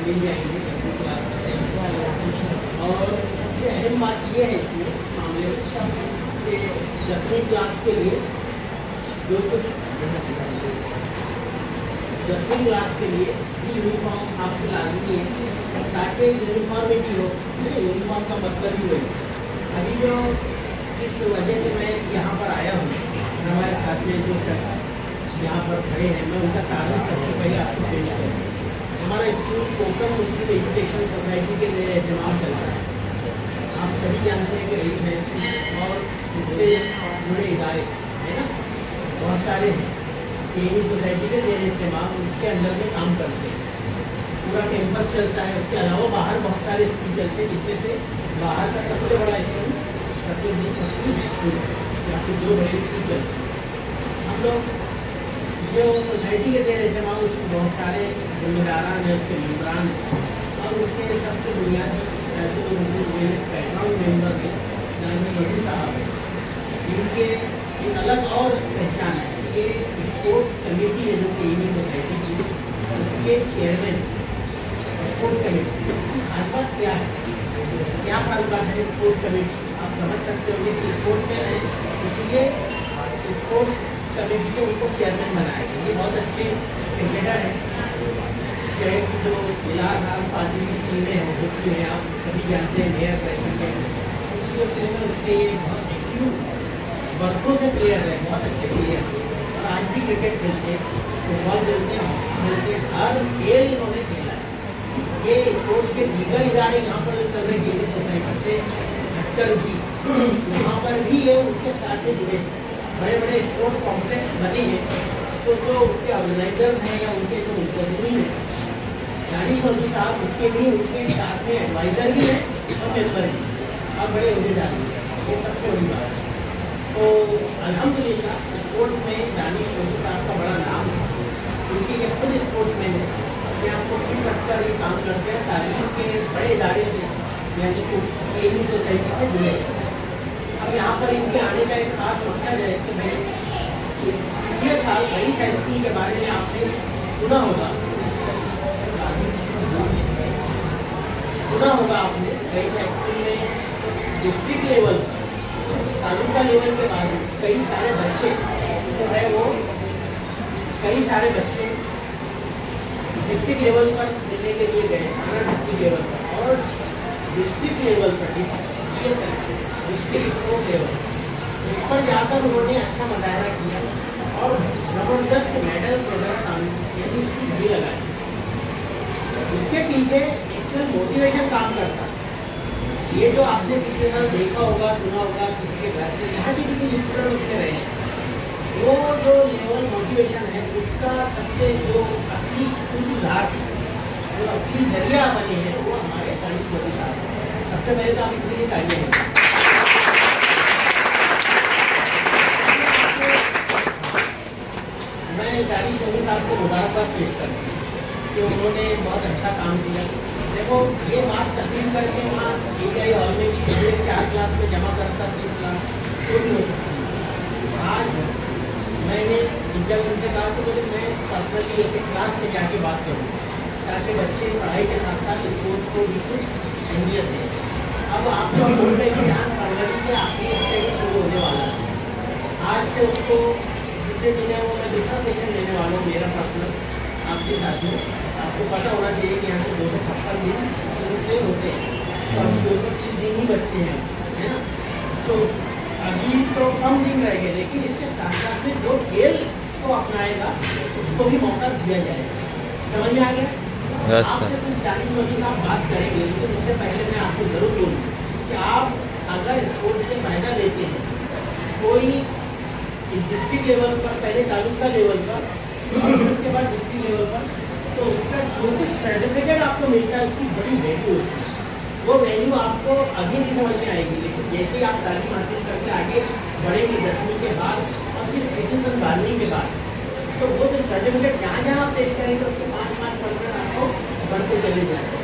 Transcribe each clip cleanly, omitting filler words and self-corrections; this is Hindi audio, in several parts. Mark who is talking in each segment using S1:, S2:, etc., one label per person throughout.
S1: मिल जाएंगे 10वीं क्लास में। और सबसे अहम बात ये है इसमें मामले में कि 10वीं क्लास के लिए जो कुछ 10वीं क्लास के लिए यूनिफॉर्म आपको लाजमी है ताकि यूनिफॉर्मिटी हो। यूनिफॉर्म का मतलब ही वही अभी जो इस वजह से मैं यहाँ पर आया हूँ, हमारे साथ में जो शख्स यहाँ पर खड़े हैं मैं उनका तारुफ सबसे पहले आपको पेश करूँ। हमारा स्कूल कोकण मुस्लिम एजुकेशन सोसाइटी के लिए एहतमाम चलता है। आप सभी जानते हैं कि रईस है और इससे जुड़े इदारे है ना बहुत सारे हैं। केवी सोसाइटी के लिए एहतमाम इसके अंडर में काम करते हैं। पूरा कैंपस चलता है। उसके अलावा बाहर बहुत सारे स्कूल चलते हैं जिसमें से बाहर का सबसे बड़ा स्कूल स्कूल या फिर 2 बड़े स्कूल चलते हैं। हम लोग जो सोसाइटी के देर एहतमाम उसमें बहुत सारे जिम्मेदारान हैं, उसके मेम्बरान और उसके सबसे बुनियादी जो बैकग्राउंड मेम्बर हैं नानी मोदी साहब हैं। इनके एक अलग और पहचान है। ये स्पोर्ट्स कमेटी है जो केवी सोसाइटी की उसके चेयरमैन स्पोर्ट्स कमेटी अल्फा क्या साल बाद है स्पोर्ट्स कमेटी। आप समझ सकते होंगे कि स्पोर्ट में है इसलिए स्पोर्ट्स कमेटी के उनको चेयरमैन बनाया गया। ये बहुत अच्छे क्रिकेटर हैं। शहर की जो इलाहाबाद पार्टी की टीमें हैं होती हैं आप सभी जानते हैं मेयर प्रेसिडेंट उनकी जो टीम है उसके ये बहुत एक्टिव वर्षों से प्लेयर रहे, बहुत अच्छे प्लेयर थे और आज भी क्रिकेट खेलते हैं, फुटबॉल खेलते हैं, हॉकी खेलते हैं, हर खेल इन्होंने खेला है। ये स्पोर्ट्स के दीगर इदारे यहाँ पर कर रहे केवी सोसाइटी से हटकर भी यहाँ पर भी ये उनके साथ में जुड़े बड़े बड़े स्पोर्ट्स कॉम्प्लेक्स बने हैं। तो जो उसके ऑर्गेनाइजर हैं या उनके जो मुंतजमीन हैं दानिश मोदी साहब उसके लिए उनके साथ में एडवाइज़र भी हैं और मेम्बर भी और बड़े अहदेदार भी हैं। ये सबसे बड़ी बात है। तो अल्हम्दुलिल्लाह स्पोर्ट्स में दानिश मोदी साहब का बड़ा नाम है क्योंकि ये खुद स्पोर्ट्स मैन है। अपने आपको फिट रखकर ये काम करते हैं। तालीम के बड़े इदारे से यानी केवी सोसाइटी से जुड़े। अब यहाँ पर इनके आने का एक खास मकसद है कि मैं पिछले साल रईस हाई स्कूल के बारे में आपने सुना होगा आपने रईस हाई स्कूल में डिस्ट्रिक्ट लेवल तालुका लेवल के बाद कई सारे बच्चे जो है वो कई सारे बच्चे डिस्ट्रिक्ट लेवल पर खेलने के लिए गए थाना डिस्ट्रिक्ट लेवल पर और डिस्ट्रिक्ट लेवल पर डिस्ट्रिक्ट स्पोर्ट लेवल उस पर जाकर उन्होंने अच्छा मुजाहरा किया और ज़बरदस्त मेडल्स वगैरह यानी उसकी घड़ी लगाई। इसके पीछे एक्चुअल मोटिवेशन काम करता है। ये जो आपने पिछले साल देखा होगा सुना होगा किसी के घर से यहाँ की किसी स्टूडेंट उठते रहे वो जो लेवल मोटिवेशन है उसका सबसे जो असली सुधार जो असली जरिया बने हैं वो हमारे दानिश मोदी साहब हैं। सबसे पहले तो आप इनके लिए तालियां हैं। मैं दानिश मोदी साहब को मुबारकबाद पेश करता हूँ कि उन्होंने बहुत अच्छा काम किया। देखो ये बात तकलीफ करके वहाँ PTI हॉल में भी 4 क्लास में जमा करता 3 क्लास तो भी हो सकती है। आज मैंने जब उनसे कहा तो बोले मैं पर्सनली एक क्लास में जाके बात करूँ ताकि बच्चे पढ़ाई के साथ साथ स्पोर्ट्स को भी कुछ अहमियत दें। अब आपको बोल रहे कि 8 फरवरी से आखिरी हफ्ते में शुरू होने वाला है। आज से उसको जितने दिन है वो मैं दूसरा सेशन लेने वाला हूँ मेरा पर्सनल आपके साथ में। आपको पता होना चाहिए कि यहाँ से 256 दिन शुरू से होते हैं तो अभी 230 दिन ही बचते हैं है ना। तो अभी तो कम दिन रहेंगे लेकिन इसके साथ साथ में जो खेल को अपनाएगा उसको भी मौका दिया जाएगा। समझ में आ गया? आपसे कुछ दानिश मोदी साहब बात करेंगे लेकिन उससे पहले मैं आपको जरूर बोलूँ कि आप अगर स्पोर्ट्स से फायदा लेते हैं कोई डिस्ट्रिक्ट लेवल पर पहले तालुका लेवल पर उसके बाद डिस्ट्रिक्ट लेवल पर तो उसका जो कुछ सर्टिफिकेट आपको मिलता है उसकी बड़ी वैल्यू होती है। वो वैल्यू आपको अभी नहीं समझ में आएगी लेकिन जैसे ही आप तालीम हासिल करके आगे बढ़ेंगे 10वीं के बाद और फिर 12वीं के बाद तो वो जो सर्टिफिकेट जहाँ जहाँ आप पेश करेंगे उसके 5% आपको बढ़ते चले जाएंगे।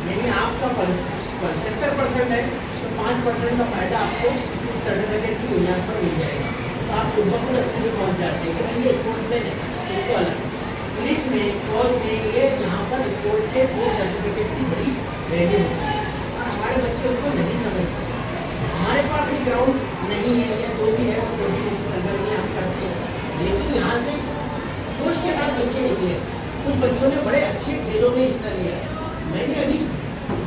S1: यानी आपका 75% है तो 5% का फायदा आपको उस सर्टिफिकेट की बुनियाद पर मिल जाएगा। तो आप सुबह 80 में पहुँच जाते हैं कि ये स्पोर्ट्स में है इसको अलग पुलिस में फौज में ये यहाँ पर पोस्टेड फूड सर्टिफिकेट की बड़ी वैल्यू होती है और हमारे बच्चे उसको नहीं समझते। हमारे पास भी ग्राउंड नहीं है या जो भी है वो छोटी सरगर्मियाँ हम करते हैं, लेकिन यहाँ से जोश के साथ बच्चे निकले। कुछ बच्चों ने बड़े अच्छे खेलों में हिस्सा लिया।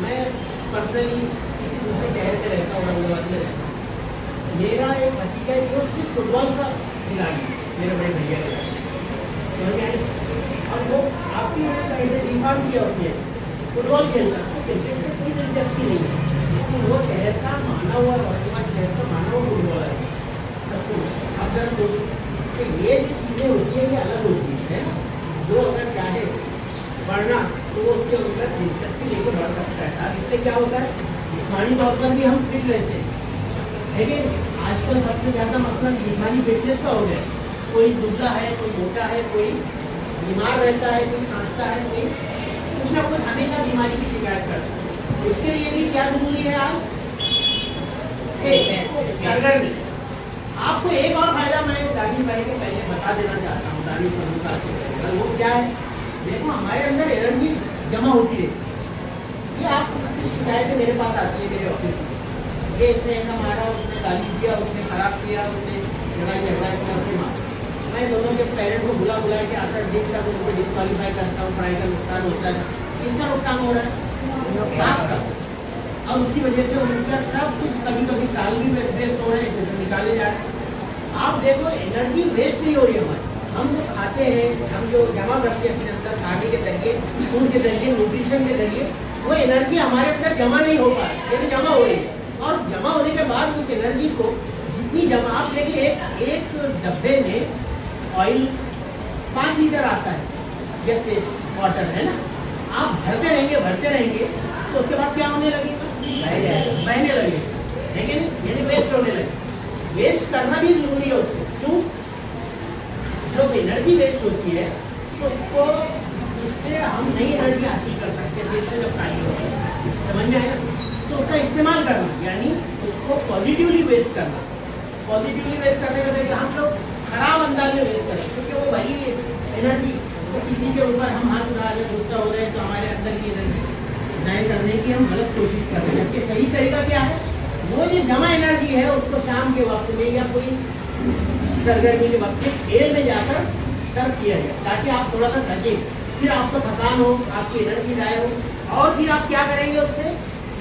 S1: मैं पर्सनली किसी दूसरे शहर में रहता हूँ, औरंगाबाद में रहता हूँ। मेरा एक भतीजा जो सिर्फ फुटबॉल का खिलाड़ी, मेरे बड़े भैया का, और वो आपकी ऐसे डिफॉल्ट किया होती है, फुटबॉल खेलता है, क्रिकेट में कोई दिलचस्पी नहीं है, लेकिन वो शहर का माना हुआ, औरंगाबाद शहर का माना हुआ फुटबॉलर है। अब जरा सोचो कि ये जो चीज़ें होती है ये अलग होती है ना। जो अगर चाहे बढ़ना तो वो उसके अंदर दिलचस्पी लेकर बढ़ सकता है। अब इससे क्या होता है, जिस्मानी तौर पर भी हम फिट रहते हैं। लेकिन आजकल सबसे ज़्यादा मतलब जिस्मानी फिटनेस का हो गया। कोई दुबला है, कोई मोटा है, कोई बीमार रहता है, कोई खांसता है, कोई कुछ ना कुछ हमेशा बीमारी की शिकायत करता है। उसके लिए भी क्या जरूरी है आज सरगर्मी। आपको एक और फायदा मैं दादी भाई के पहले बता देना चाहता हूँ, दादी और वो क्या है, देखो हमारे अंदर एनर्जी जमा होती है। ये आपको कुछ शिकायतें मेरे पास आती है मेरे ऑफिस में, ये इसने ऐसा मारा, उसने गाली दिया, उसने खराब किया, उसने लड़ाई झगड़ा किया, उसने मारा। मैं दोनों के पेरेंट को बुला के 8 दिन तक उनको डिस्क्वालीफाई करता हूँ, पढ़ाई का नुकसान होता है। किसका नुकसान हो रहा है? आपका। अब उसकी वजह से उनका सब कुछ कभी साल भी वेस्ट हो रहे हैं, निकाले जा रहे हैं। आप देखो एनर्जी वेस्ट नहीं हो रही हमारी। हम जो खाते हैं, हम जो जमा करते हैं अपने अंदर खाने के जरिए, फूड के जरिए, न्यूट्रिशन के जरिए, वो एनर्जी हमारे अंदर जमा नहीं हो पा रही, लेकिन जमा हो रही है। और जमा होने के बाद उस एनर्जी को जितनी जमा, आप देखिए एक डब्बे में ऑयल 5 लीटर आता है, जैसे वाटर है ना, आप भरते रहेंगे तो उसके बाद क्या होने लगेगा? बहने लगे, लेकिन यानी वेस्ट होने लगे। वेस्ट करना भी जरूरी है उसको। क्यों? जब एनर्जी वेस्ट होती है तो उसको, उससे हम नई एनर्जी हासिल कर सकते हैं, जैसे जब खाली होती है, समझ में आएगा? तो उसका इस्तेमाल करना, यानी उसको पॉजिटिवली वेस्ट करना। पॉजिटिवली वेस्ट करने का देखिए हम लोग खराब अंदाज में वेस्ट करें, क्योंकि वो भरी एनर्जी, तो किसी के ऊपर हम हाथ उठा रहे, गुस्सा हो रहे हैं, तो हमारे अंदर की एनर्जी जाहिर करने की हम गलत कोशिश कर रहे हैं। जबकि सही तरीका क्या है, वो जो जमा एनर्जी है उसको शाम के वक्त में या कोई सरगर्मी के वक्त में खेल में जाकर सर्व किया जाए, ताकि आप थोड़ा सा थके, फिर आपको थकान हो, आपकी एनर्जी जाए हो, और फिर आप क्या करेंगे उससे,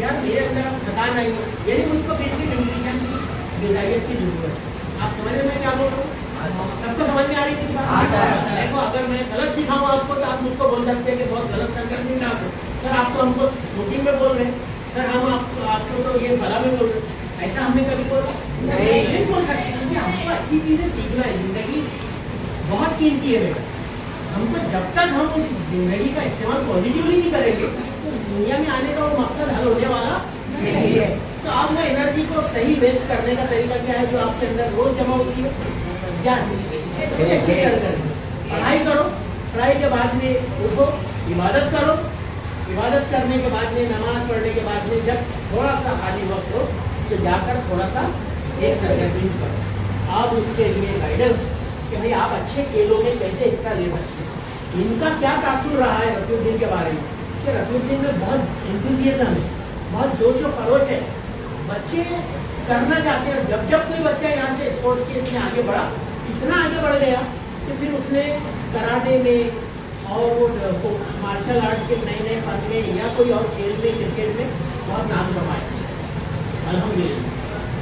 S1: यार मेरे अंदर अब थकान आई है, यानी मुझको फिर से न्यूट्रिशन की, ग़िज़ाइयत की जरूरत है। आप समझ रहे मैं क्या बोल रहा हूँ? सबसे समझ में आ रही थी बात? देखो अगर मैं गलत सिखाऊँ आपको तो आप मुझको बोल सकते हैं कि बहुत गलत सरगर्मी ना हो। सर आप तो हमको शूटिंग में बोल रहे हैं, सर हम आपको तो ये भला में बोल रहे हैं, ऐसा हमने कभी बोला नहीं बोल सकते, क्योंकि हमको अच्छी चीज़ें सीखना है। ज़िंदगी बहुत कीमती है बेटा, हमको जब तक हम उस ज़िंदगी का इस्तेमाल पॉजिटिवली नहीं करेंगे तो दुनिया में आने का वो मकसद हल होने वाला नहीं है। तो आप वो एनर्जी को सही वेस्ट करने का तरीका क्या है, जो आपके अंदर रोज जमा होती है, क्या पढ़ाई करो, पढ़ाई के बाद में उठो, इबादत करो, इबादत करने के बाद में, नमाज पढ़ने के बाद में जब थोड़ा सा खाली वक्त हो तो जाकर थोड़ा सा एक सरगर्मी करो। आप उसके लिए गाइडेंस कि भाई आप अच्छे खेलों में कैसे हिस्सा ले सकते हैं। इनका क्या तासुर रहा है रफीउद्दीन के बारे में, कि रफीउद्दीन में बहुत एंथुसियाज्म है, बहुत जोश व खरोश है, बच्चे करना चाहते हैं। जब जब कोई बच्चा यहाँ से स्पोर्ट्स के इसमें आगे बढ़ा, इतना आगे बढ़ गया कि फिर उसने कराटे में और वो मार्शल आर्ट के नए फन में या कोई और खेल में, क्रिकेट में बहुत नाम कमाया अल्हम्दुलिल्लाह।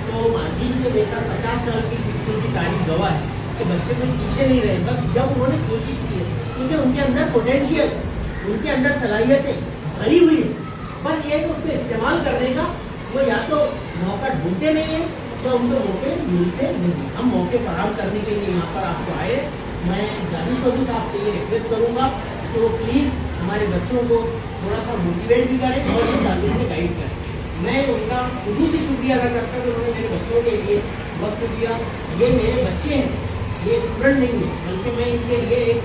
S1: तो माजी से लेकर 50 साल की स्कूल की तारीख गवाह है कि बच्चे कोई पीछे नहीं रहे, बस जब उन्होंने कोशिश की है, क्योंकि उनके अंदर पोटेंशियल, उनके अंदर सलाहियतें भरी हुई है, बस ये कि उसको इस्तेमाल करने का वो या तो मौका ढूंढते नहीं है तो उनको मौके मिलते नहीं। हम मौके फराहम करने के लिए यहाँ पर आपको आए। मैं जानी सोचूँ आपसे ये रिक्वेस्ट करूँगा तो प्लीज़ हमारे बच्चों को थोड़ा सा मोटिवेट भी करें और इस तालीम से गाइड करें। मैं उनका खुद ही शुक्रिया अदा करता हूँ कि उन्होंने मेरे बच्चों के लिए वक्त दिया। ये मेरे बच्चे हैं, ये स्टूडेंट नहीं है, बल्कि मैं इनके लिए एक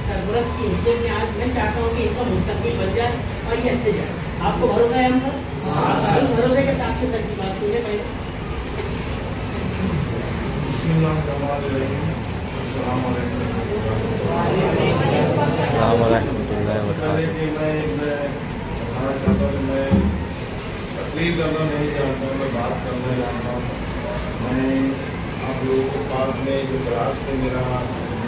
S1: सरपरस्त की हैसियत में आज मैं चाहता हूँ कि इनका मुस्तकबिल बन जाए और ये अच्छे जाए। आपको भरोसा है हम पर? भरोसे के साथ से सर की बात सुने पहले।
S2: मैं एक तकरीर करना नहीं जानता, मैं बात करना जानता हूँ। मैं आप लोगों को पास में जो क्लास में मेरा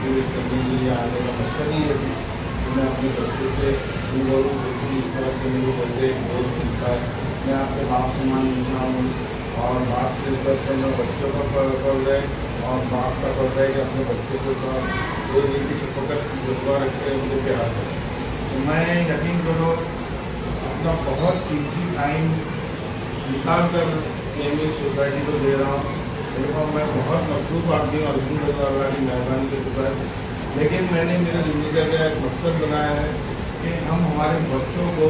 S2: करने के लिए आने का मकसद ही है कि मैं अपने बच्चों से रूबरू इस तरह से मेरे बच्चे दोस्त मिलता है, मैं आपके बाप सम्मान मिलता हूँ और बाप से इज्जत करना बच्चों का फर्ज है और बाप का फर्ज है कि अपने बच्चों को कोई नीति से पकड़ जज्बा रखते हैं, उनको प्यार करें। तो मैं यकीन करो अपना बहुत कीमती टाइम निकाल कर केमिस्ट सोसाइटी को दे रहा हूँ। देखो मैं बहुत मसरूफ़ आदमी हूँ, अल्हम्दुलिल्लाह की मेहरबानी के शुक्र, लेकिन मैंने मेरी ज़िंदगी का एक मकसद बनाया है कि हम हमारे बच्चों को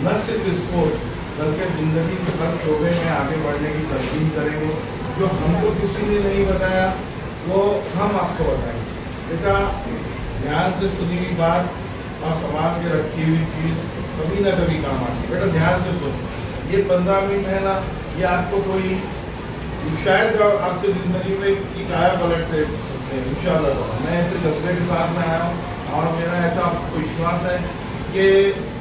S2: न सिर्फ स्पोर्ट्स बल्कि ज़िंदगी के हर शोबे में आगे बढ़ने की तरकीब करेंगे। जो हमको किसी ने नहीं बताया वो हम आपको बताएंगे। बेटा ध्यान से सुनी हुई बात और समाज के रखी हुई चीज़ कभी ना कभी काम आती है। बेटा ध्यान से सुनो, ये 15 मिनट है ना, ये आपको कोई शायद आपकी ज़िंदगी में की काया पलट दे सकते हैं इंशाअल्लाह। मैं इस जज्बे के साथ में आया हूँ और मेरा ऐसा विश्वास है कि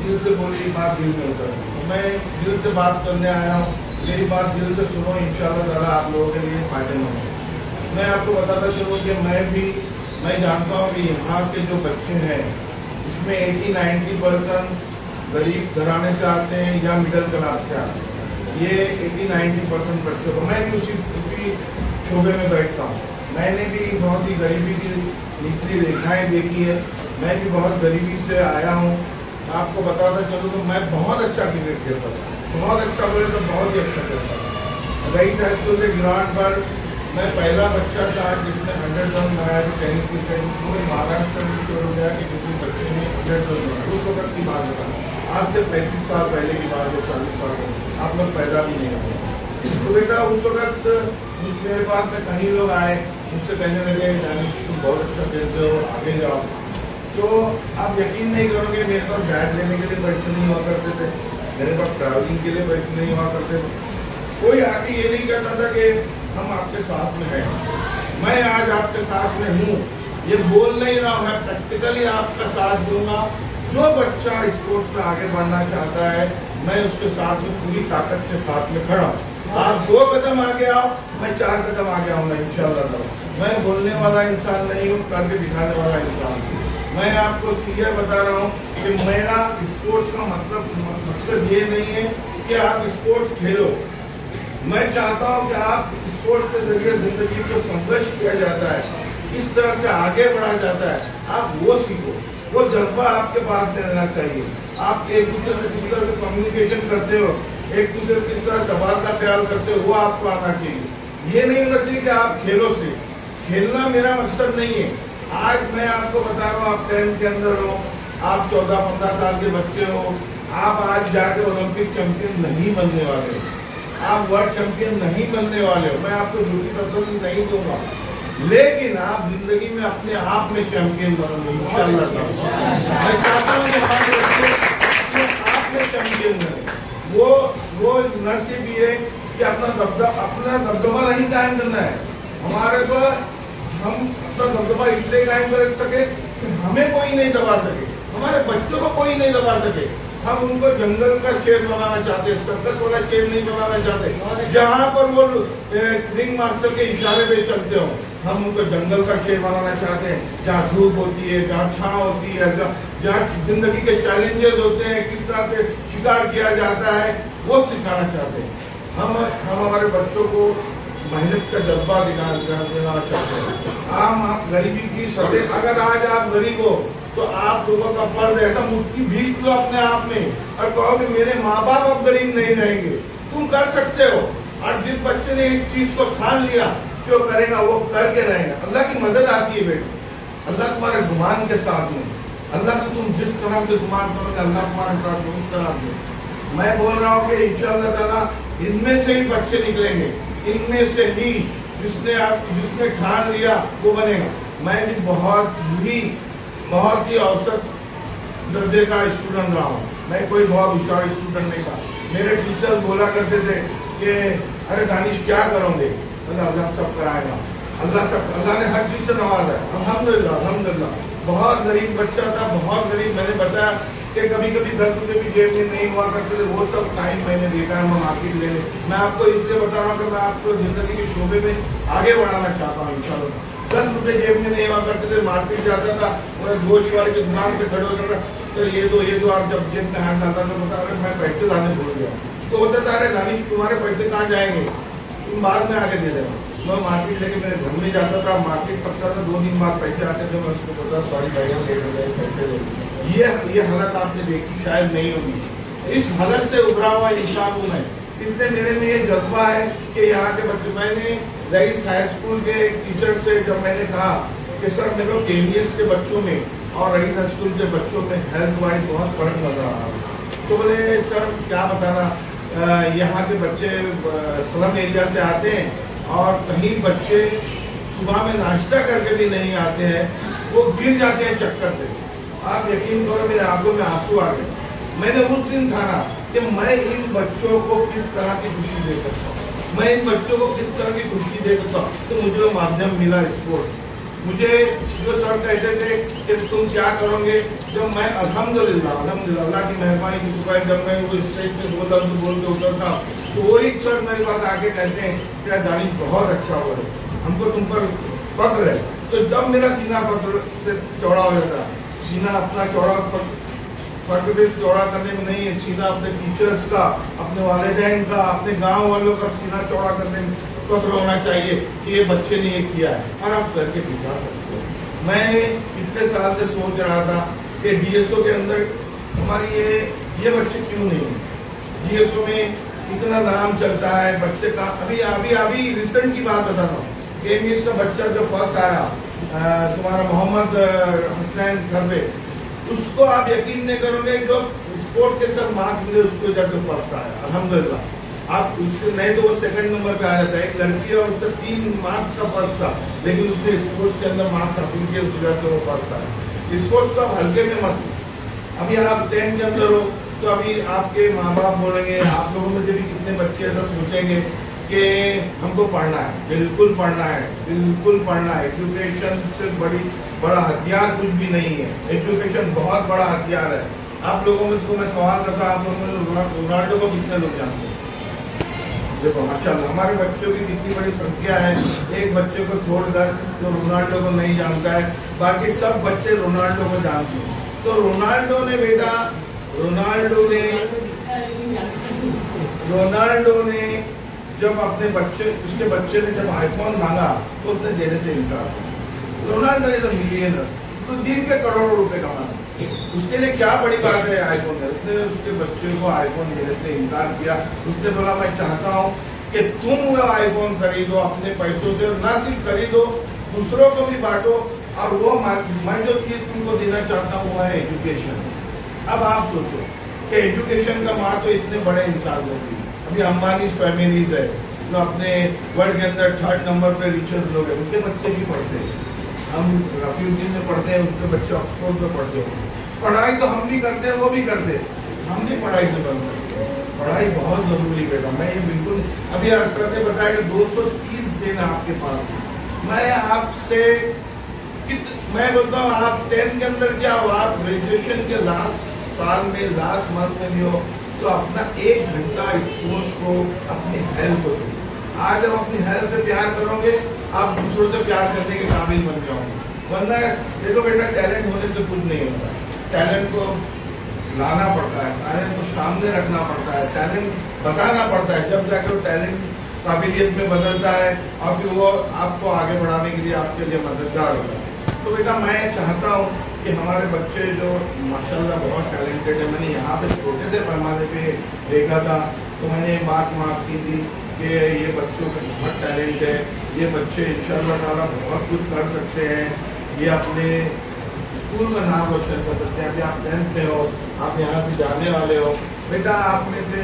S2: दिल से बोली बात दिल में उतर। तो मैं दिल से बात करने आया हूँ, मेरी बात दिल से सुनो, इंशाअल्लाह ताला आप लोगों के लिए फ़ायदेमंद है। मैं आपको बताता चलूँ कि मैं जानता हूँ कि यहाँ के जो बच्चे हैं इसमें 80-90% गरीब घराने से आते हैं या मिडिल क्लास से आते हैं। ये 80-90% बच्चों को, मैं भी उसी शोबे में बैठता हूँ। मैंने भी बहुत ही गरीबी की निचली रेखाएँ देखी है, मैं भी बहुत गरीबी से आया हूँ। आपको बताता चलूँ तो मैं बहुत अच्छा क्रिकेट खेलता था, बहुत अच्छा बोले तो बहुत ही अच्छा खेलता था। रईस हाई स्कूल के ग्राउंड पर मैं पहला बच्चा था जिसने 100 रन बनाया था टेनिस क्रिकेट। पूरे महाराष्ट्र में शुरू हो गया कि किसी बच्चे ने 100 रन बनाया। उस वक्त की बात बताना, आज से 35 साल पहले की बात है, 40 साल पहले, आप लोग पैदा भी नहीं हुए। तो बेटा उस वक्त मेरे पास में कई लोग आए, मुझसे कहने लगे तुम बहुत अच्छा खेलते हो, आगे जाओ। तो आप यकीन नहीं करोगे मेरे पास बैट लेने के लिए पैसे नहीं हुआ करते थे, मेरे पास ट्रैवलिंग के लिए पैसे नहीं हुआ करते थे। कोई आगे ये नहीं कहता था कि हम आपके साथ में हैं। मैं आज आपके साथ में हूँ, ये बोल नहीं रहा, मैं प्रैक्टिकली आपका साथ दूंगा। जो बच्चा स्पोर्ट्स में आगे बढ़ना चाहता है मैं उसके साथ में पूरी ताकत के साथ में खड़ा हूँ। आप 2 कदम आगे आओ, मैं 4 कदम आगे आऊँगा इंशाअल्लाह। मैं बोलने वाला इंसान नहीं हूँ, करके दिखाने वाला इंसान हूँ। मैं आपको क्लियर बता रहा हूँ कि मेरा स्पोर्ट्स का मकसद ये नहीं है कि आप स्पोर्ट्स खेलो। मैं चाहता हूँ कि आप स्पोर्ट्स के जरिए जिंदगी को संघर्ष किया जाता है, किस तरह से आगे बढ़ा जाता है, आप वो सीखो। वो जज्बा आपके पास में रहना चाहिए। आप एक दूसरे से किस तरह से कम्युनिकेशन करते हो, एक दूसरे किस तरह दबाव का ख्याल करते हो, वो आपको आना चाहिए। ये नहीं होना चाहिए कि आप खेलो से, खेलना मेरा मकसद नहीं है। आज मैं आपको बता रहा हूँ, आप 10 के अंदर हो, आप 14-15 साल के बच्चे हो, आप आज जाके ओलंपिक चैंपियन नहीं बनने वाले हो, आप वर्ल्ड चैंपियन नहीं बनने वाले हो। मैं आपको झूठी तसल्ली नहीं दूंगा, लेकिन आप जिंदगी में अपने आप में चैंपियन बनोगे इंशाअल्लाह। मैं चाहता हूँ कि हमारे बच्चे आप में चैंपियन बने। वो नसीब ये कि अपना दबदबा नहीं कायम करना है हमारे को। हम अपना दबदबा इसलिए कायम कर सके कि हमें कोई नहीं दबा सके, हमारे बच्चों को कोई नहीं दबा सके। हम उनको जंगल का शेर बनाना चाहते, सर्कस वाला शेर नहीं बनाना चाहते। जहाँ पर वो रिंग मास्टर के इशारे पे चलते हो, हम उनको जंगल का शेर बनाना चाहते हैं, जहाँ धूप होती है, जहाँ छाँव होती है, जहाँ जिंदगी के चैलेंजेस होते हैं, किस तरह से शिकार किया जाता है, वो सिखाना चाहते हैं। हम हमारे बच्चों को मेहनत का जज्बा दिलाना चाहते हैं। आप गरीबी की सतह, अगर आज आप गरीब हो तो आप लोगों का फर्ज ऐसा मुट्ठी भीग लो अपने आप में और कहो कि मेरे माँ बाप अब गरीब नहीं रहेंगे। तुम कर सकते हो। और जिस बच्चे ने इस चीज को ठान लिया जो करेगा वो करके रहेगा। अल्लाह की मदद आती है बेटे, अल्लाह तुम्हारे गुमान के साथ में। अल्लाह से तुम जिस तरह से गुमान करोगे अल्लाह तुम्हारे साथ उस तरह से। मैं बोल रहा हूँ कि इंशाअल्लाह ताला इनमें से ही बच्चे निकलेंगे, इनमें से ही जिसने ठान लिया वो बनेगा। मैं भी बहुत ही औसत दर्जे का स्टूडेंट रहा हूँ, मैं कोई बहुत होशियार स्टूडेंट नहीं था। मेरे टीचर्स बोला करते थे कि अरे दानिश क्या करोगे, अल्लाह सब कराएगा, अल्लाह ने हर चीज़ से नवाजा है। अल्हम्दुलिल्लाह अल्हम्दुलिल्लाह। बहुत गरीब बच्चा था, बहुत गरीब। मैंने बताया कि कभी कभी 10 रुपए भी जेब में नहीं हुआ करते थे, वो सब टाइम मैंने देखा है। मैं मार्केट लेने, मैं आपको इसलिए बता रहा हूँ कि मैं आपको जिंदगी के शोबे में आगे बढ़ाना चाहता हूँ इंशाल्लाह। 10 रुपए जेब में नहीं हुआ करते थे, मार्केट जाता था, गोश्त वाले की दुकान पे खड़े होता था, तो ये दो और जब जेब में हाथ डालता तो बता रहे मैं पैसे लाने भूल गया, तो होता था अरे दानिश तुम्हारे पैसे कहाँ जाएंगे, तुम बाद में आगे दे देना। मैं मार्केट लेके मेरे घर में जाता था, मार्केट पकता था, 2 दिन बाद पैसे आते थे, मैं उसको बोलता सॉरी भैया लेट हो गए पैसे दे। ये हालत आपने देखी शायद नहीं होगी। इस हालत से उभरा हुआ इंसान हूँ मैं, इसलिए मेरे में ये जज्बा है कि यहाँ के बच्चे, मैंने रईस हाई स्कूल के टीचर से जब मैंने कहा कि सर मेरे को केमियस के बच्चों में और रईस हाई स्कूल के बच्चों में हेल्थ वाइज बहुत फर्क लग रहा है, तो बोले सर क्या बताना, यहाँ के बच्चे स्लम एरिया से आते हैं और कहीं बच्चे सुबह में नाश्ता करके भी नहीं आते हैं, वो गिर जाते हैं चक्कर से। आप यकीन करो मेरे आंखों में आंसू आ गए। मैंने उस दिन ठाना कि मैं इन बच्चों को किस तरह की खुशी दे सकता हूँ, मैं इन बच्चों को किस तरह की खुशी दे सकता हूँ। तो मुझे वो माध्यम मिला स्पोर्ट्स। मुझे जो सर कहते थे कि तुम क्या करोगे, जब मैं अल्हम्दुलिल्लाह अल्लाह की मेहरबानी की चुका है, जब मैं वो स्टेज पे बोल के उतरता तो वही सर मेरे पास आके कहते हैं कि दानिश बहुत अच्छा बोले, हमको तुम पर फख्र है। तो जब मेरा सीना फख्र से चौड़ा हो जाता, सीना अपना फख्र से चौड़ा करने में नहीं है, सीना अपने टीचर्स का, अपने वालिदैन का, अपने गांव वालों का सीना चौड़ा करने में फख्र होना चाहिए कि ये बच्चे ने ये किया है और आप करके दिखा सकते हो। मैं इतने साल से सोच रहा था कि डीएसओ के अंदर हमारी ये बच्चे क्यों नहीं है। डीएसओ में इतना नाम चलता है बच्चे का। अभी रिसेंट की बात बता रहा हूँ, केमिस का बच्चा जो फर्स्ट आया तुम्हारा मोहम्मद हसनैन खरबे, उसको आप यकीन नहीं करोगे, जो स्पोर्ट के सब मार्क्स मिले उसको जैसे फर्स्ट आया अल्हम्दुलिल्लाह। आप उसको नहीं तो वो सेकंड नंबर पे आ जाता है। एक लड़की है और उसका 3 मार्क्स का फर्क था, लेकिन उसने स्पोर्ट्स के अंदर मार्क्स हासिल किए, उस वजह से वो फर्स्ट आया। स्पोर्ट्स को आप हल्के में मत। अभी आप 10 के अंदर हो तो अभी आपके माँ बाप बोलेंगे, आप लोगों में से भी कितने बच्चे ऐसा सोचेंगे कि हमको पढ़ना है, बिल्कुल पढ़ना है, बिल्कुल पढ़ना है। एजुकेशन से बड़ा हथियार कुछ भी नहीं है। एजुकेशन बहुत बड़ा हथियार है। आप लोगों में तो मैं सवाल करता, आप लोगों में रोनाल्डो को कितने लोग जानते हैं? देखो माशाल्लाह हमारे बच्चों की कितनी बड़ी संख्या है, एक बच्चे को छोड़कर जो रोनाल्डो को नहीं जानता है, बाकी सब बच्चे रोनाल्डो को जानते हैं। तो रोनाल्डो ने जब अपने उसके बच्चे ने जब आईफोन मांगा तो उसने देने से इनकार किया। रोनाल्डो इज अ मिलियनर, तो दिन के करोड़ों रुपए कमाना, उसके लिए क्या बड़ी बात है आईफोन में। उसने उसके बच्चे को आईफोन देने से इनकार किया। उसने बोला मैं चाहता हूँ कि तुम वो आईफोन खरीदो अपने पैसों से, ना सिर्फ खरीदो दूसरों को भी बांटो, और वो मैं जो चीज तुमको देना चाहता हूँ वो है एजुकेशन। अब आप सोचो कि एजुकेशन का माँ तो इतने बड़े इंसान होगी। अभी अंबानी फैमिलीज है जो अपने वर्ल्ड के अंदर 3rd नंबर पे रिचर्स लोग हैं, उनके बच्चे भी पढ़ते हैं। हम रफीउद्दीन में पढ़ते हैं, उनके बच्चे ऑक्सफोर्ड में पढ़ते हैं। पढ़ाई तो हम भी करते हैं, वो भी करते हैं, हम भी पढ़ाई से बन सकते हैं। पढ़ाई बहुत जरूरी बेटा। मैं ये बिल्कुल अभी सर ने बताया कि 230 दिन आपके पास। मैं आपसे मैं बोलता हूँ आप 10 के अंदर क्या हो, आप ग्रेजुएशन के लास्ट साल में, लास्ट मंथ में भी हो, तो अपना 1 घंटा स्पोर्ट्स को, अपनी हेल्थ को दो। आज जब अपनी हेल्थ से प्यार करोगे, आप दूसरों से प्यार करने के काबिल बन जाओगे। वरना देखो बेटा, टैलेंट होने से कुछ नहीं होता। टैलेंट को लाना पड़ता है, टैलेंट को सामने रखना पड़ता है, टैलेंट बताना पड़ता है, जब जाकर वो टैलेंट काबिलियत में बदलता है और फिर वो आपको आगे बढ़ाने के लिए आपके लिए मददगार होता है। तो बेटा मैं चाहता हूँ कि हमारे बच्चे जो माशाल्लाह बहुत टैलेंटेड है, मैंने यहाँ पे छोटे से पैमाने पे देखा था, तो मैंने एक बात माफ की थी कि ये बच्चों में बहुत टैलेंट है, ये बच्चे इंशाअल्लाह ताला बहुत कुछ कर सकते हैं, ये अपने स्कूल का नाम रोशन कर सकते हैं। अभी आप 10th में हो, आप यहाँ से जाने वाले हो, बेटा आप में से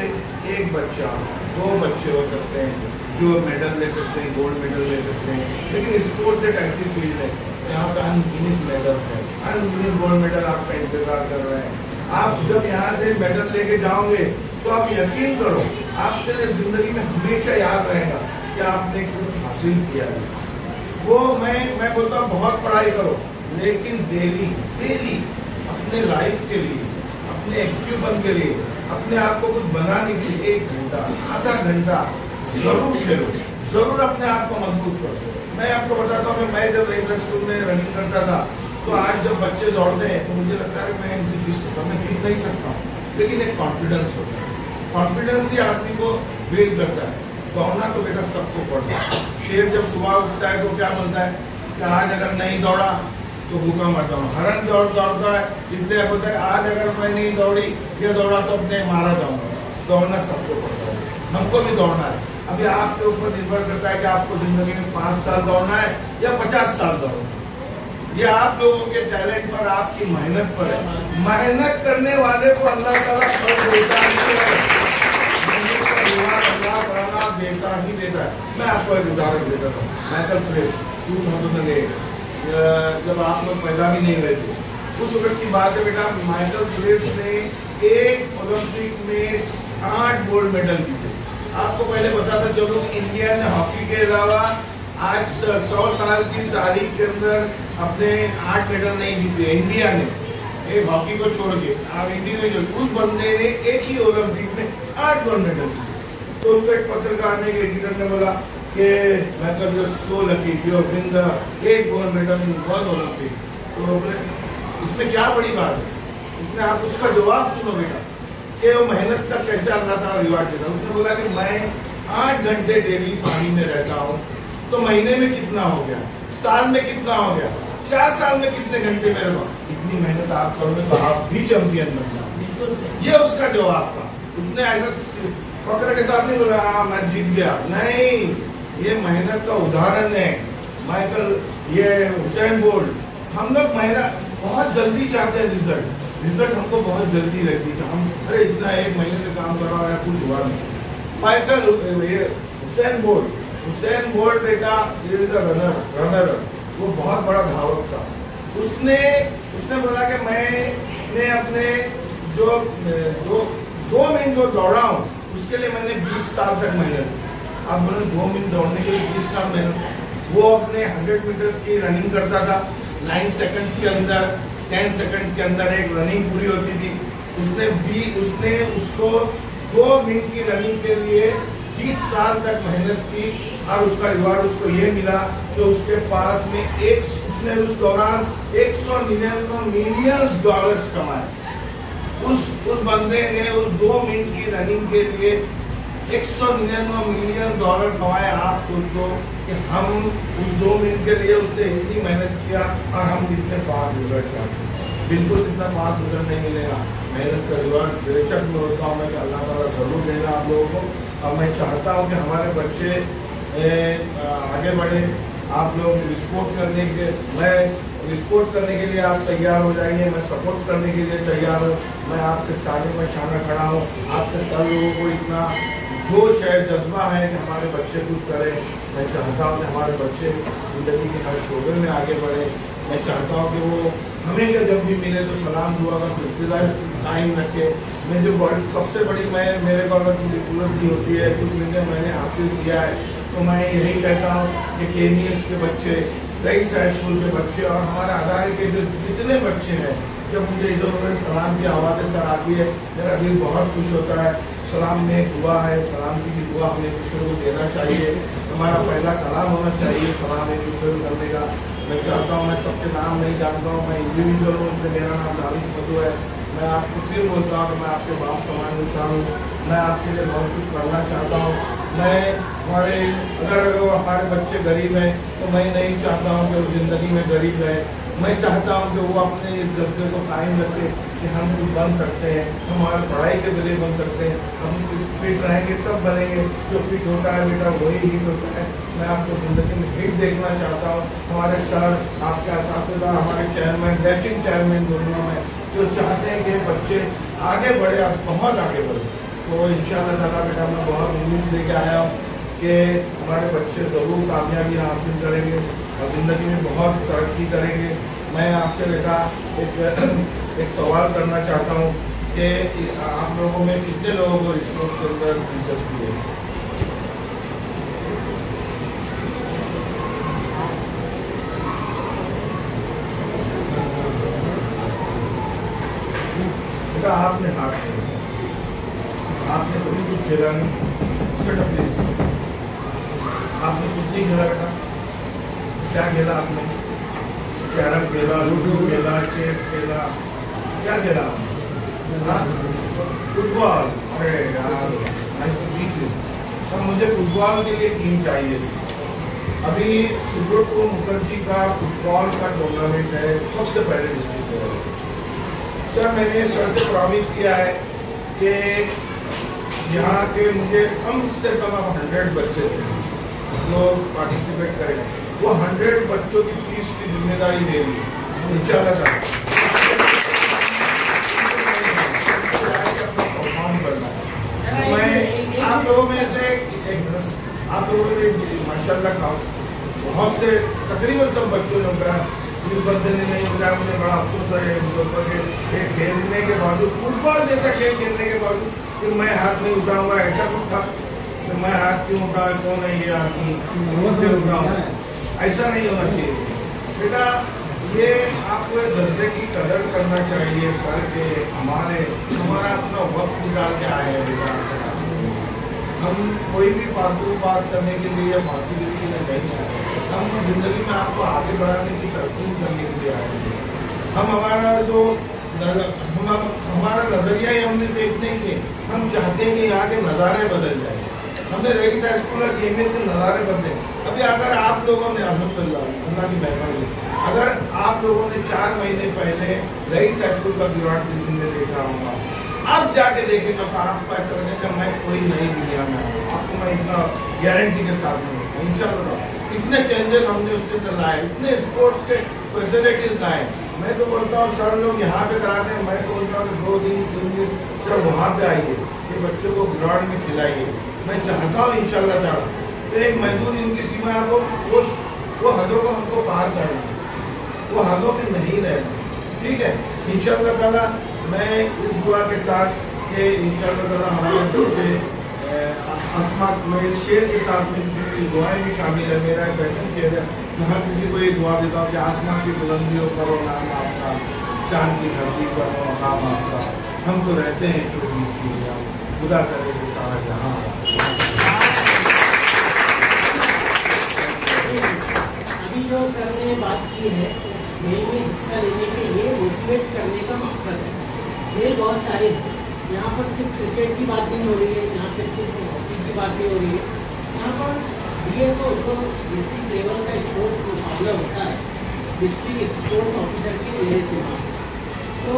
S2: एक बच्चा, 2 बच्चे हो सकते हैं जो मेडल ले सकते हैं, गोल्ड मेडल ले सकते हैं। लेकिन स्पोर्ट्स एक ऐसी फील्ड है यहाँ पे अनगिनत मेडल्स है, अनगिनत गोल्ड मेडल आपका इंतजार कर रहे हैं। आप जब यहाँ से मेडल लेके जाओगे तो आप यकीन करो आपके लिए जिंदगी में हमेशा याद रहेगा कि आपने कुछ हासिल किया है। वो मैं बोलता हूँ बहुत पढ़ाई करो, लेकिन डेली अपने लाइफ के लिए अपने एक्टिवपन के लिए, अपने आप को कुछ बनाने के लिए 1 घंटा आधा घंटा जरूर खेलो, जरूर अपने आप को मजबूत करो। मैं आपको बताता हूँ, मैं जब रेसर स्कूल में रनिंग करता था, तो आज जब बच्चे दौड़ते हैं तो मुझे लगता है कि मैं इनसे जीत सकता हूँ, मैं जीत नहीं सकता हूँ, लेकिन एक कॉन्फिडेंस होता है। कॉन्फिडेंस ही आदमी को बिल्ड करता है। दौड़ना तो बेटा सबको पड़ता है। शेर जब सुबह उठता है तो क्या बोलता है कि आज अगर नहीं दौड़ा तो भूखा मर जाऊँ। हरण दौड़ता है, इसलिए बोलता है आज अगर मैं नहीं दौड़ी या दौड़ा तो अपने मारा जाऊंगा। दौड़ना सबको पड़ता है, हमको भी दौड़ना है। अभी आपके ऊपर निर्भर करता है कि आपको जिंदगी में 5 साल दौड़ना है या 50 साल दौड़ना है। ये आप लोगों के टैलेंट पर, आपकी मेहनत पर है। मेहनत करने वाले को अल्लाह ताला फल देता देता ही देता है। मैं आपको एक उदाहरण देता हूँ। माइकल फेल्प्स 2008, जब आप लोग पैदा भी नहीं हुए थे, उस वक्त की बात है बेटा। माइकल फेल्प्स ने एक ओलंपिक में 8 गोल्ड मेडल जीते। आपको पहले बताता चलो, इंडिया ने हॉकी के अलावा आज 100 साल की तारीख के अंदर अपने 8 मेडल नहीं जीते। इंडिया ने, एक हॉकी को छोड़ के, आप इंडिविजुअल, उस बंदे ने एक ही ओलंपिक में 8 गोल्ड मेडल जीते। तो उसको एक पत्रकार ने, एक एडिटर ने बोला कि Michael you so lucky, you have win the 8 gold medal in world Olympic. तो बोले इसमें क्या बड़ी बात है? उसने, आप उसका जवाब सुनो बेटा कि वो मेहनत का कैसे अल्लाह ताला रिवार्ड देता है। उसने बोला कि मैं 8 घंटे डेली पानी में रहता हूँ, तो महीने में कितना हो गया, साल में कितना हो गया, 4 साल में कितने घंटे में रहूँ। इतनी मेहनत आप करोगे तो आप भी चैंपियन बन जाओगे। ये उसका जवाब था। उसने ऐसा फक्र के साथ नहीं बोला हाँ मैं जीत गया, नहीं, ये मेहनत का उदाहरण है। माइकल, ये हुसैन बोल्ट, हम लोग मेहनत बहुत जल्दी चाहते हैं, रिजल्ट हमको बहुत जल्दी रहती है। हम अरे इतना 1 महीने से काम कर रहा है, कुछ हुआ नहीं। माइकल, हुसैन बोल्ट बेटा इज अ रनर, वो बहुत बड़ा धावक था। उसने बोला कि मैंने अपने जो 2 मिनट जो दौड़ा हूँ उसके लिए मैंने 20 साल तक मेहनत की। आप बोले 2 मिनट दौड़ने के लिए 20 साल मेहनत। वो अपने 100 मीटर्स की रनिंग करता था 9 सेकंड्स के अंदर, 10 सेकंड्स के अंदर एक रनिंग पूरी होती थी। उसने उसको 2 मिनट की रनिंग के लिए 20 साल तक मेहनत की, और उसका रिवार्ड उसको ये मिला कि उसके पास में उसने उस दौरान $199 मिलियन कमाए। उस बंदे ने उस 2 मिनट की रनिंग के लिए $199 मिलियन कमाए। आप सोचो कि हम उस 2 मिनट के लिए उसने इतनी मेहनत किया और हम कितने फास्ट रिजल्ट चाहते हैं। बिल्कुल इतना फास्ट रिजल्ट नहीं मिलेगा। मेहनत का रिजल्ट बेशक में होता हूँ मैं कि अल्लाह ताला जरूर देगा आप लोगों को। और मैं चाहता हूँ कि हमारे बच्चे आगे बढ़े। आप लोग रिस्पोर्ट करने के लिए आप तैयार हो जाइए। मैं सपोर्ट करने के लिए तैयार हूँ। मैं आपके सामने में शाना खड़ा हूँ। आपके सब लोगों को इतना जोश है, जज्बा है कि हमारे बच्चे कुछ करें। मैं चाहता हूँ कि हमारे बच्चे जिंदगी के हर शोबे में आगे बढ़े। मैं चाहता हूँ कि वो हमेशा जब भी मिले तो सलाम दुआ का सिलसिला कायम रखे। मैं जो सबसे बड़ी मेरे को अगर कुछ उपलब्धि होती है, कुछ मैंने हासिल किया है, तो मैं यही कहता हूँ कि KNS के बच्चे, रईस हाई स्कूल के बच्चे और हमारे अदारे के जो जितने बच्चे हैं, जब मुझे इधर उधर सलाम की आवाज़ें सर आती है, मेरा दिल बहुत खुश होता है। सलाम में एक दुआ है, सलाम की दुआ हमें एक दूसरे को देना चाहिए। हमारा पहला कलाम होना चाहिए सलाम एक दूसरे को करने का। मैं चाहता हूँ, मैं सबके नाम नहीं जानता हूँ, मैं इंडिविजुअल हूँ, मेरा नाम दानिश मधु है। मैं आपको फिर बोलता हूँ कि मैं आपके बाप समान इंसान हूँ। मैं आपके लिए बहुत कुछ करना चाहता हूँ। मैं अगर हमारे बच्चे गरीब हैं तो मैं नहीं चाहता हूँ कि वो ज़िंदगी में गरीब रहे। मैं चाहता हूँ कि वो अपने इस जज्बे को कायम रखे कि हम कुछ बन सकते हैं, हम हमारे पढ़ाई के जरिए बन सकते हैं। हम फिट रहेंगे तब बनेंगे। जो फिट होता है बेटा वही हिट होता है। मैं आपको ज़िंदगी में हिट देखना चाहता हूँ। हमारे सर, आपके असातिज़ा, हमारे चेयरमैन, बैटिंग चेयरमैन दोनों में जो चाहते हैं कि बच्चे आगे बढ़े, आप बहुत आगे बढ़े। तो इंशाअल्लाह ताला बेटा मैं बहुत उम्मीद लेके आया हूँ कि हमारे बच्चे ज़रूर कामयाबी हासिल करेंगे और ज़िंदगी में बहुत तरक्की करेंगे। मैं आपसे बेटा एक सवाल करना चाहता हूँ कि आप लोगों में कितने लोगों को स्पोर्ट्स के अंदर दिलचस्पी है? बेटा आपने हाथ में आपने कभी कुछ खेला नहीं, प्लीज आपने कुछ नहीं खेला बेटा। क्या खेला आपने? कैरम खेला, लूडो खेला, चेस खेला, क्या खेला आपने? फुटबॉल। अरे यार नाइस टू मीट यू। तो मुझे फुटबॉल के लिए टीम चाहिए। अभी सुब्रतो मुखर्जी का फुटबॉल का टूर्नामेंट है, सबसे पहले डिस्ट्रिक्ट लेवल। सर मैंने सर से प्रॉमिस किया है कि यहाँ के मुझे कम से कम 100 बच्चे थे जो पार्टिसिपेट करेंगे, वो 100 बच्चों की फीस की जिम्मेदारी लेंगे इंशाल्लाह। परफॉर्म करना है। मैं आप लोगों में से आप लोगों ने माशाल्लाह का बहुत से तकरीबन सब बच्चों ने कहा इस बंदे ने नहीं बताया, मुझे बड़ा अफसोस है उनके ऊपर के खेलने के बावजूद, फुटबॉल जैसा खेल खेलने के बावजूद कि मैं हाथ नहीं उठाऊंगा, ऐसा कुछ था कि मैं हाथ क्यों उठा, कौन है ये आदमी उठाऊंगा, ऐसा नहीं होना चाहिए बेटा। ये आपको जज्बे की कदर करना चाहिए सर के हमारा अपना वक्त निकाल के आए हैं बेटा। हम कोई भी फालतू बात करने के लिए या फालतूगिरी के लिए नहीं आए, हम जिंदगी में आपको आगे बढ़ाने की तरकीब करने के लिए आए हैं। हम हमारा नजरिया ही हमने देखने के, हम चाहते हैं कि यहाँ के नज़ारे बदल जाए। हमने रईस हाई स्कूल और केमिल के नज़ारे बदले। अभी अगर आप लोगों ने अल्हम्दुलिल्लाह अल्लाह की मेहरबानी, अगर आप लोगों ने 4 महीने पहले रईस हाई स्कूल का विराट किसी ने देखा होगा, अब जाके देखेगा तो आपको ऐसा लगेगा मैं कोई नई दुनिया में आया। आपको मैं इतना गारंटी के साथ में इंशाल्लाह इतने चेंजेस हमने उसके अंदर लाए, इतने स्पोर्ट्स के फैसिलिटीज लाए। मैं तो बोलता हूँ सर लोग यहाँ पे कराते हैं, मैं तो बोलता हूँ 2 दिन 3 दिन सर वहाँ पे आइए, ये बच्चों को ग्राउंड में खिलाइए। मैं चाहता हूँ इंशाल्लाह ताला तो एक महदूद इनकी सीमा को वो हदों को हमको पार करना, वो हदों में नहीं रहना, ठीक है इंशाल्लाह ताला। मैं इस दुआ के साथ कि इंशाल्लाह ताला हमारे बच्चे अस्मात में इस शेर के साथ में दुआएं भी शामिल है। मेरा पैटर्न शेर है, मैं किसी को ये दुआ देता हूँ कि आसमान की बुलंदियों पर हो नाम आपका, चांद की धरती पर हो मकाम आपका। हम तो रहते हैं छोटी सी, खुदा करे कि सारा जहाँ।
S1: अभी जो सर ने बात की है खेल में हिस्सा लेने के लिए मोटिवेट करने का मकसद है। खेल बहुत सारे हैं, यहाँ पर सिर्फ क्रिकेट की बात नहीं हो रही है, यहाँ पर सिर्फ हॉकी की बात नहीं हो रही है, यहाँ पर DSO जो डिस्ट्रिक्ट लेवल का स्पोर्ट्स मुकाबला होता है डिस्ट्रिक्ट स्पोर्ट्स ऑफिसर की वजह से। तो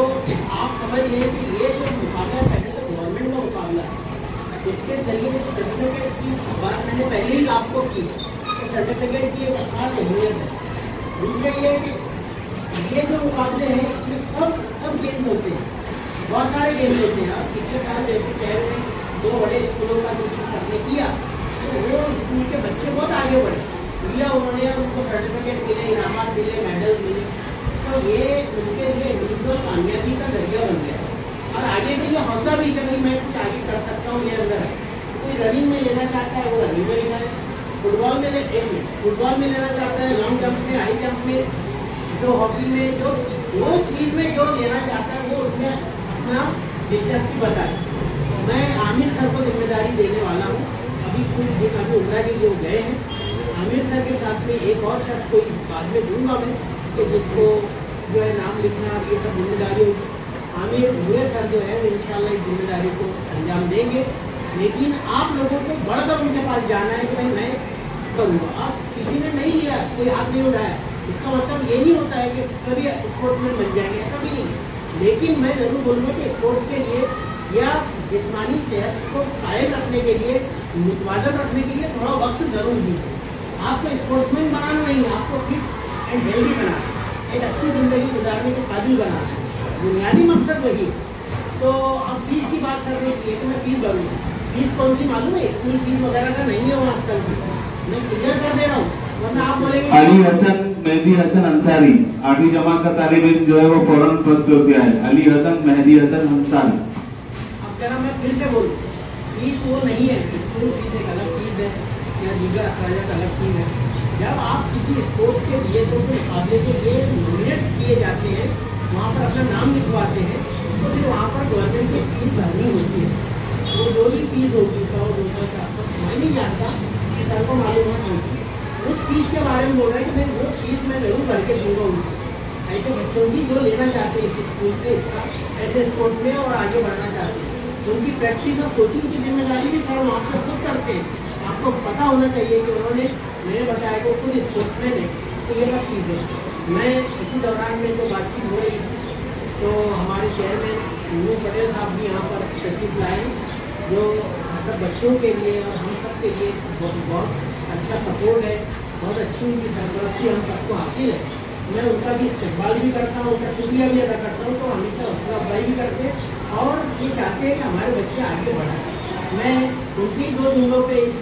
S1: आप समझ लें कि ये जो मुकाबला पहले तो गवर्नमेंट का मुकाबला है, इसके जरिए जो सर्टिफिकेट की बात मैंने पहले ही आपको की, तो सर्टिफिकेट की एक खास अहमियत है। दूसरा ये कि ये जो मुकाबले हैं इसमें सब गेम्स होते हैं, बहुत सारे गेम्स होते हैं। अब पिछले साल जैसे शहर में 2 बड़े स्कूलों का जो हमने किया तो वो स्कूल के बच्चे बहुत आगे बढ़े, दिया उन्होंने, उनको सर्टिफिकेट मिले, इनामात मिले, मेडल्स मिले। तो ये उनके लिए इंडिविजुअल कामयाबी का जरिया बन गया और आगे के लिए हौसला भी कि मैं कुछ आगे कर सकता हूँ, मेरे अंदर है। कोई रनिंग में लेना चाहता है वो रनिंग में लेना है, फुटबॉल में लेना चाहता है, लॉन्ग जंप में, हाई जंप में, जो हॉकी में, जो चीज़ में जो लेना चाहता है वो उसमें अपना दिलचस्पी बताए। मैं आमिर सर को जिम्मेदारी देने वाला हूँ। अभी कुछ उमरा के लिए गए हैं, आमिर सर के साथ में एक और शख्स को बाद में दूंगा मैं कि जिसको जो है नाम लिखना ये सब जिम्मेदारी होगी। आमिर हुए सर जो है वो इंशाल्लाह इस जिम्मेदारी को अंजाम देंगे, लेकिन आप लोगों को बढ़कर उनके पास जाना है कि भाई मैं करूँगा। आप किसी ने नहीं लिया, कोई हाथ नहीं उठाया, इसका मतलब ये नहीं होता है कि सभी स्पोर्ट्समैन बन जाएंगे, ऐसा भी नहीं। लेकिन मैं ज़रूर बोलूँगा कि स्पोर्ट्स के लिए या जिस्मानी सेहत को कायम रखने के लिए, मुतवाज़न रखने के लिए थोड़ा वक्त जरूर दीजिए। आपको स्पोर्ट्समैन बनाना नहीं, आपको फिट एंड हेल्दी बनाना, एक अच्छी ज़िंदगी गुजारने के काबिल बनाना है, बुनियादी मकसद वही है। तो अब फीस की बात सर ने की है कि मैं फीस भरूँगा। फीस कौन सी मालूम है? स्कूल फीस वगैरह का नहीं है वो आजकल की, मैं क्लियर कर दे रहा हूँ, वरना आप बोलेंगे।
S3: अली हसन मेहदी हसन अंसारी 8वीं जमात का तालिब इल्म जो है वो फौरन फर्स्ट हो गया है। अली हसन मेहदी हसन अंसारी।
S1: अब जरा मैं फिर से बोलूँ, फीस वो नहीं है, स्कूल फीस एक अलग चीज़ है या दीगर अखराजात अलग चीज़ है। जब आप किसी स्पोर्ट्स के DSO के मुकाबले के लिए नॉमिनेट किए जाते हैं, वहाँ पर अपना नाम लिखवाते हैं, तो फिर वहाँ पर माध्यम से फीस भरनी होती है। वो जो भी फीस होगी 100, 200, 400, मैं नहीं जानता कि सर को मालूम होगी। उस फीस के बारे में बोल रहे हैं कि मैं वो फीस मैं जरूर भर के दूंगा उनको। ऐसे बच्चों की जो लेना चाहते हैं इस स्कूल से इसका ऐसे स्पोर्ट्स में और आगे बढ़ना चाहते हैं, उनकी प्रैक्टिस और कोचिंग की जिम्मेदारी भी सर वहाँ पर खुद करते हैं। आपको पता होना चाहिए कि उन्होंने मैंने बताया कि वो खुद स्पोर्ट्समैन है। तो ये सब चीज़ें मैं इसी दौरान में जो बातचीत हो रही तो हमारे चेयरमैन नूर पटेल साहब भी यहाँ पर तशरीफ लाए, जो सब बच्चों के लिए और हम सब के लिए बहुत अच्छा सपोर्ट है, बहुत अच्छी उनकी सरपरस्ती हम सबको हासिल है। मैं उनका भी इस्तेमाल भी करता हूँ, उनका शुक्रिया भी अदा करता हूँ। तो हमेशा हौसला अफजाई भी करते हैं और ये चाहते हैं कि हमारे बच्चे आगे बढ़ें। मैं दूसरी 2 जुमलों पे इस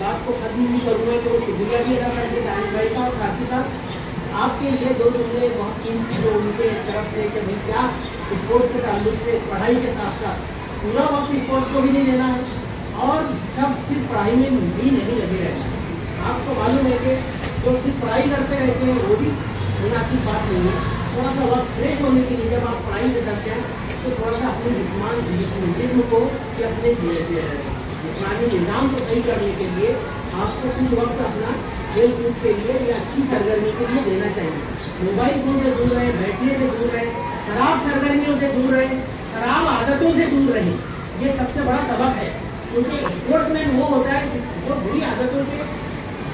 S1: बात को खत्म भी करूँगा कि वो शुक्रिया भी अदा करते दानिश भाई का और साथ ही साथ आपके लिए 2 जुमले बहुत कीमती जो उनके तरफ से कि भाई क्या स्पोर्ट्स के ताल्लुक से पढ़ाई के साथ साथ पूरा वक्त स्पोर्ट्स को भी नहीं देना है और सब सिर्फ पढ़ाई में भी नहीं लगे रहना है। आपको मालूम है कि जो सिर्फ पढ़ाई करते रहते हैं वो भी मुनासिब बात नहीं है। थोड़ा सा वक्त फ्रेश होने के लिए जब आप पढ़ाई में करते हैं तो थोड़ा सा अपने जिस्म को या अपने जिस्मानी निज़ाम को सही करने के लिए आपको कुछ वक्त अपना खेल कूद के लिए या अच्छी सरगर्मी के लिए देना चाहिए। मोबाइल फोन से दूर रहें, बैठने से दूर रहें, शराब सरगर्मियों से दूर रहें, शराब आदतों से दूर रहें। ये सबसे बड़ा सबक है, क्योंकि स्पोर्ट्समैन वो होता है जो बुरी आदतों के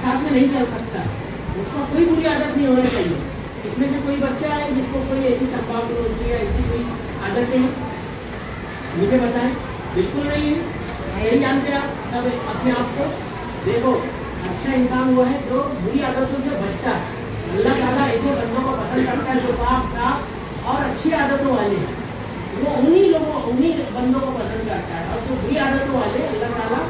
S1: साथ में नहीं चल सकता। उसका कोई बुरी आदत नहीं होनी चाहिए। इसमें से कोई बच्चा है जिसको कोई ऐसी तंबाकू नोशी या ऐसी कोई आदतें हैं, मुझे बताएं। बिल्कुल नहीं है। यही जानते आप तब अपने आप को देखो। अच्छा इंसान वो है जो बुरी आदतों से बचता है। अल्लाह ताला ऐसे बंदों को पसंद करता है जो पाक साफ और अच्छी आदतों वाले हैं। वो उन्हीं बंदों को पसंद करता है। और जो बुरी आदतों वाले अल्लाह ताला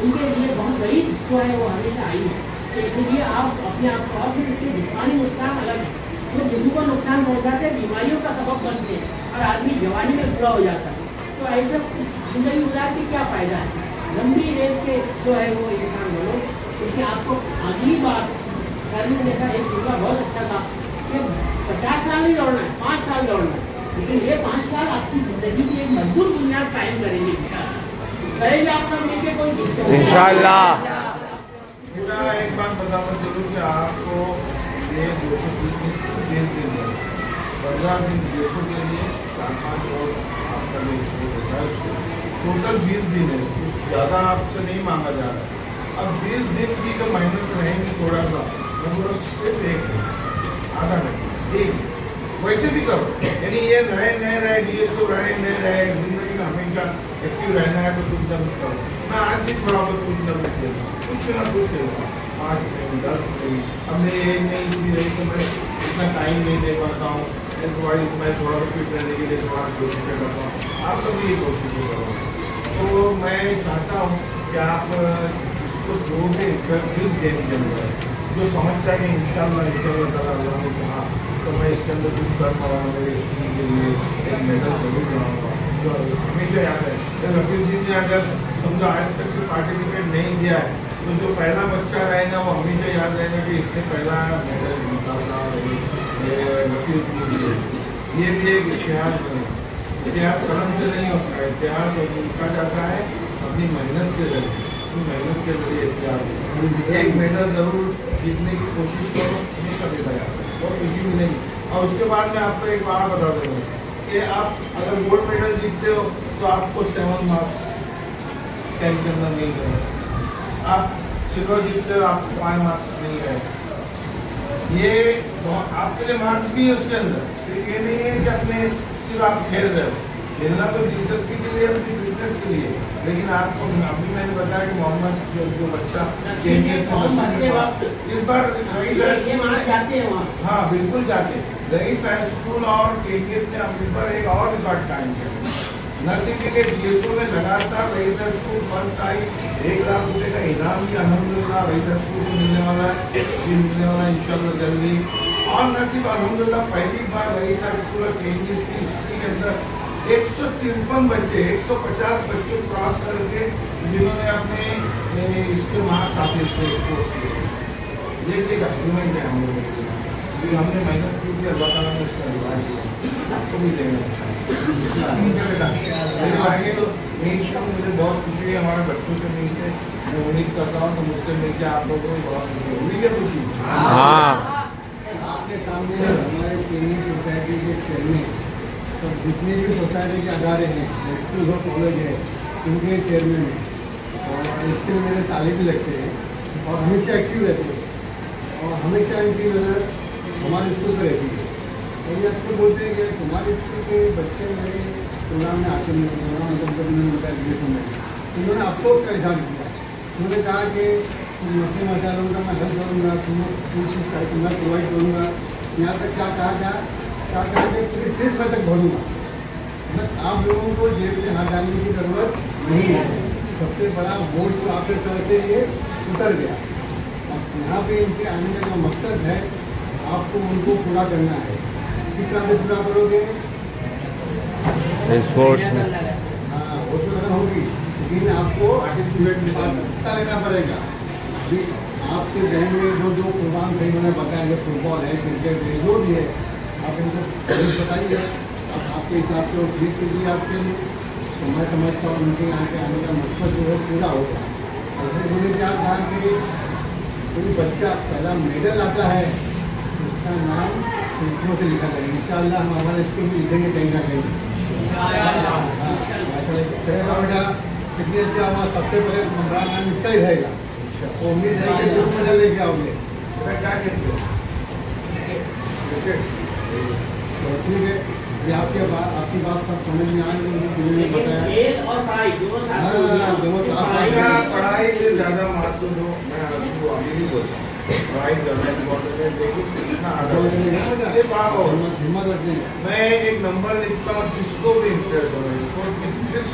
S1: उनके लिए बहुत बड़ी जो है वो हमेशा आई है। तो इसलिए आप अपने आप को और फिर इसके जिस्मानी नुकसान अलग है, जो जिसम को नुकसान पहुँचाते हैं, बीमारियों का सबब बनते हैं और आदमी जवानी में पूरा हो जाता है। तो ऐसे जिंदगी गुजार के क्या फ़ायदा है। लंबी रेस के जो है वो इंसान बनो। क्योंकि आपको अगली बार सर ने देखा एक जुमला बहुत अच्छा था कि 50 साल नहीं दौड़ना है, 5 साल दौड़ना है। लेकिन ये 5 साल आपकी जिंदगी की एक मजबूत बुनियाद कायम करेंगे। करेंगे आप सब मिलकर कोई
S4: इंशाअल्लाह।
S2: एक बात बताना चलूँ कि आपको ये 230 दिन के लिए 15 दिन विदेशों के लिए 4-5 और आपका जो स्पोर्ट होता है उसको टोटल 20 दिन है। ज़्यादा आपसे नहीं मांगा जा रहा है। अब 20 दिन की जो मेहनत रहेंगी थोड़ा सा वो सिर्फ एक है, आधा नहीं एक वैसे भी करो। यानी ये रहे DSO रहे नहीं रहे, जिंदगी में हमेशा एक्टिव रहना है तो तुम सब करो। मैं आज भी थोड़ा बहुत कुछ ना कुछ खेलता हूँ, कुछ ना कुछ खेलता हूँ, 5 नहीं 10 नहीं। अब मेरी एज नहीं इतनी रही तो मैं इतना टाइम नहीं दे पाता हूँ। मैं थोड़ा फिट रहने के लिए थोड़ा कोशिश करता हूँ। आप लोग भी ये कोशिश करो। तो मैं चाहता हूँ कि आप इसको जो भी जिस गेम के अंदर जो समझता है कि इंशाल्लाह ताला ने कहा तो मैं इसके अंदर कुछ कर पाऊँगा, मेरे स्कूल के लिए एक मेडल जरूर बनाऊँगा। जो हमेशा याद है रफीक जी ने अगर समझो आज तक भी पार्टिसिपेट नहीं किया है तो जो पहला बच्चा रहेगा वो हमेशा याद रहेगा कि इसने पहला मेडल जीता था रफीक जी। ये भी एक इतिहास बने। इतिहास कलम से नहीं होता है, इतिहास लिखा जाता है अपनी मेहनत के जरिए। मेहनत के जरिए इतिहास एक मेडल जरूर जीतने की कोशिश करो, हमेशा देखा जाता है बहुत खुशी मिलेगी। और उसके बाद मैं आपको एक बात बता दूँगा कि आप अगर गोल्ड मेडल जीतते हो तो आपको 7 मार्क्स 10 के अंदर नहीं रहेगा। आप सिल्वर जीतते हो आपको 5 मार्क्स नहीं रहेगा। ये आपके लिए मार्क्स भी है उसके अंदर। सिर्फ ये नहीं है कि अपने सिर्फ आप खेल रहे हो, खेलना तो दिलचस्पी के लिए अपनी फिटनेस के लिए। लेकिन आपको अभी मैंने बताया कि मोहम्मद जो बच्चा इस बार
S1: जाते हैं वहाँ।
S2: हाँ बिल्कुल जाते हैं। रईस हाई स्कूल और KKF ने अपने पर एक और रिकॉर्ड कायम किया। नर्सिंग के DSO में लगातार रईस हाई स्कूल फर्स्ट आई। 1 लाख रुपए का इनाम भी अल्हम्दुलिल्लाह रईस हाई स्कूल को मिलने वाला है, ये मिलने वाला है इंशाल्लाह जल्दी। और नसीब अल्हम्दुलिल्लाह पहली बार रईस हाई स्कूल और KKF की हिस्ट्री के अंदर 153 बच्चे 150 बच्चे क्रॉस करके जिन्होंने अपने इसके मार्क्स हासिल किए स्पोर्ट्स के। ये एक अचीवमेंट है हम लोगों के लिए। हमने मेहनत की थी, अल्लाह ताला ने उसका रिवाज दिया, आपको भी देना चाहिए। ठीक है बेटा, आएंगे तो मुझे बहुत खुशी है हमारे बच्चों के मिलके। मैं उम्मीद करता हूँ तो मुझसे मिलके आप लोगों को भी बहुत खुशी होगी। क्या खुशी?
S4: हाँ,
S5: आपके सामने हमारे चेन्नई सोसाइटी के चेयरमैन, तो जितने भी सोसाइटी के अदारे हैं, स्कूल हो कॉलेज है, उनके चेयरमैन हैं। और इसके मेरे साले भी लगते हैं और हमेशा एक्टिव रहते हैं और हमेशा इनकी नज़र हमारे स्कूल पर रहती है। और ये अक्सर बोलते हैं कि तुम्हारे स्कूल के बच्चे मेरे प्रोग्राम में आते नहीं, प्रोग्राम जब मैंने उनका एजुकेशन में उन्होंने अफसोस का इजहार किया। उन्होंने कहा कि अपने मसालों का मैं हेल्प करूँगा, तुम्हें साइकिल मैं प्रोवाइड करूँगा। यहाँ तक क्या कहा कि पूरी फीस मैं तक भरूँगा। मतलब आप लोगों को जेब में हाथ डालने की ज़रूरत नहीं है। सबसे बड़ा बोझ तो आपके सर से ये उतर गया। यहाँ पे इनके आने का जो मकसद है आपको उनको पूरा करना है। किस तरह से पूरा करोगे?
S4: स्पोर्ट्स में
S5: हाँ, वो तो करना होगी, लेकिन आपको हिस्सा लेना पड़ेगा। अभी आपके जहन में जो प्रोग्राम थे मैंने बताया, जो फुटबॉल है, क्रिकेट है, जो भी है, आप इनको बताइए। आपके हिसाब से वो ठीक कीजिए आपके लिए, तो मैं समझता हूँ उनके यहाँ के आने का मकसद जो है पूरा होगा। ऐसे उन्होंने क्या कहा कि कोई बच्चा पहला मेडल आता है उसका नाम सूत्रों से लिखा जाएगा। इंशाअल्लाह हम हमारे स्कूल में लिखेंगे कहीं ना कहीं। चलेगा बेटा, कितनी अच्छा हुआ। सबसे पहले हमारा नाम इसका ही रहेगा। तो उम्मीद है कि ग्रुप में लेके आओगे। क्या कहते हो? तो ठीक है, ये आपकी बात सब समझ में आ गई। बताया
S1: खेल और पढ़ाई दोनों साथ
S2: पढ़ाई से ज़्यादा महत्व जो मैं आपको अभी भी बोलता हूँ, पढ़ाई करना इम्पोर्टेंट है। देखिए कितना आगे से बात हो,
S5: हिम्मत रखते हैं।
S2: मैं एक नंबर लिखता हूँ जिसको भी इंटरेस्ट हो, इसको जिस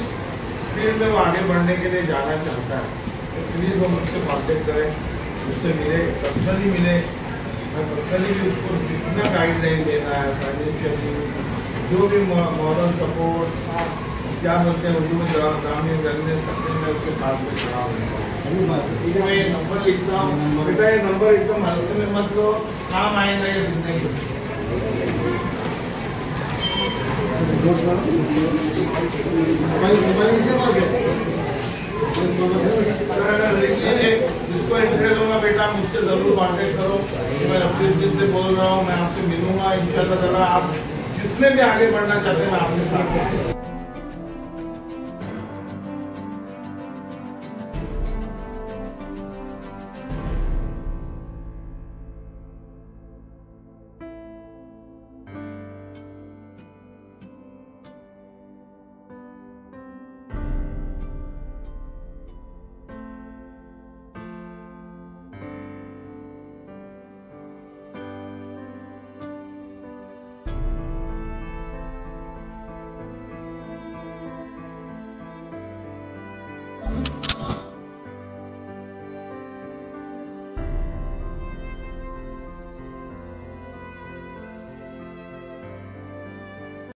S2: फील्ड में वो आगे बढ़ने के लिए जाना चाहता है तो प्लीज़ वो मुझसे कांटेक्ट करें, उससे मिले, पर्सनली मिले। मैं पर्सनली भी उसको जितना गाइडलाइन देना है, फाइनेंशियली जो भी मॉरल सपोर्ट, क्या बोलते हैं उर्दू में ग्रामीण करने सकते हैं, मैं उसके साथ में खड़ा हूँ। मैं ये नंबर लिखता हूँ बेटा, ये नंबर एकदम हल्के में मत लो, काम आएगा ये जिंदगी। जिसको इंटरेस्ट होगा बेटा मुझसे जरूर कांटेक्ट करो। मैं रफीक से बोल रहा हूँ, मैं आपसे मिलूंगा इंशाल्लाह ताला। आप जितने भी आगे बढ़ना चाहते हैं मैं आपके साथ